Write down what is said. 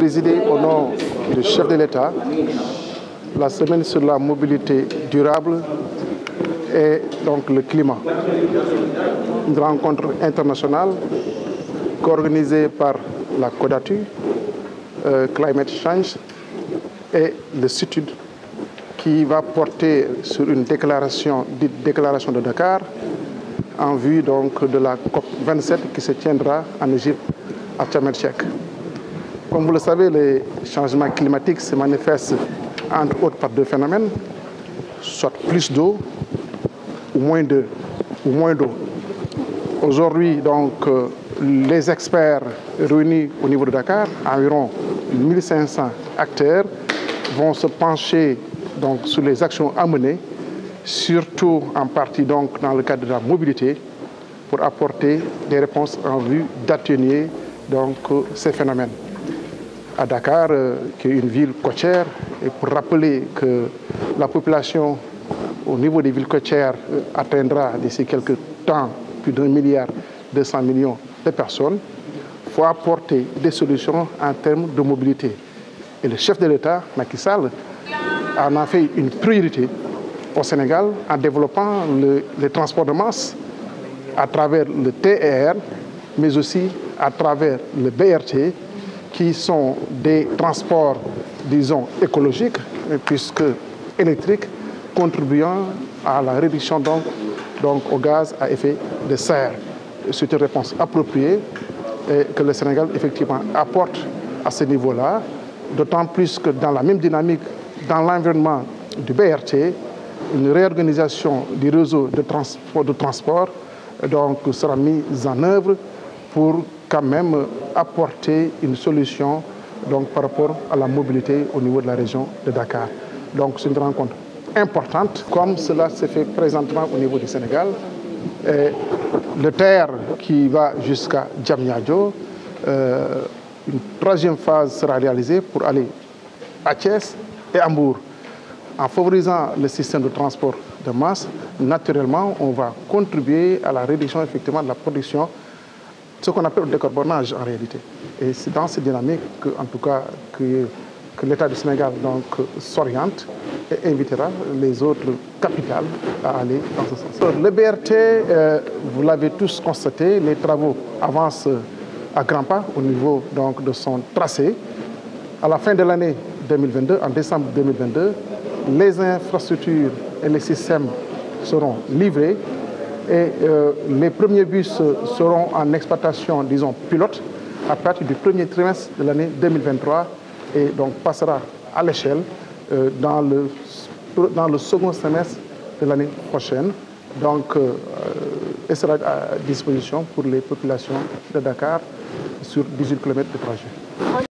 Présidé au nom du chef de l'État, la semaine sur la mobilité durable et donc le climat. Une rencontre internationale co-organisée par la CODATU, Climate Change et le CITUD, qui va porter sur une déclaration, dite déclaration de Dakar, en vue donc de la COP27 qui se tiendra en Égypte, à Sharm el-Sheikh. Comme vous le savez, les changements climatiques se manifestent entre autres par deux phénomènes, soit plus d'eau ou moins d'eau. Aujourd'hui, donc, les experts réunis au niveau de Dakar, environ 1500 acteurs, vont se pencher donc, sur les actions à mener, surtout en partie donc, dans le cadre de la mobilité, pour apporter des réponses en vue d'atténuer donc, ces phénomènes. À Dakar, qui est une ville côtière, et pour rappeler que la population au niveau des villes côtières atteindra d'ici quelques temps plus d'1,2 milliard de personnes, il faut apporter des solutions en termes de mobilité. Et le chef de l'État, Macky Sall, en a fait une priorité au Sénégal en développant les transports de masse à travers le TER, mais aussi à travers le BRT, qui sont des transports, disons, écologiques, puisque électriques, contribuant à la réduction donc au gaz à effet de serre. C'est une réponse appropriée et que le Sénégal, effectivement, apporte à ce niveau-là, d'autant plus que dans la même dynamique, dans l'environnement du BRT, une réorganisation du réseau de transport donc, sera mise en œuvre pour quand même apporter une solution donc, par rapport à la mobilité au niveau de la région de Dakar. Donc c'est une rencontre importante, comme cela se fait présentement au niveau du Sénégal. Et le TER qui va jusqu'à Diamniadio, une troisième phase sera réalisée pour aller à Thiès et à Mbour. En favorisant le système de transport de masse, naturellement, on va contribuer à la réduction effectivement de la production, ce qu'on appelle le décarbonage en réalité. Et c'est dans cette dynamique que, en tout cas, que l'État du Sénégal s'oriente et invitera les autres capitales à aller dans ce sens. Le BRT, vous l'avez tous constaté, les travaux avancent à grands pas au niveau donc, de son tracé. À la fin de l'année 2022, en décembre 2022, les infrastructures et les systèmes seront livrés et les premiers bus seront en exploitation, disons, pilote, à partir du premier trimestre de l'année 2023 et donc passera à l'échelle dans le second semestre de l'année prochaine. Donc, elle sera à disposition pour les populations de Dakar sur 18 km de trajet.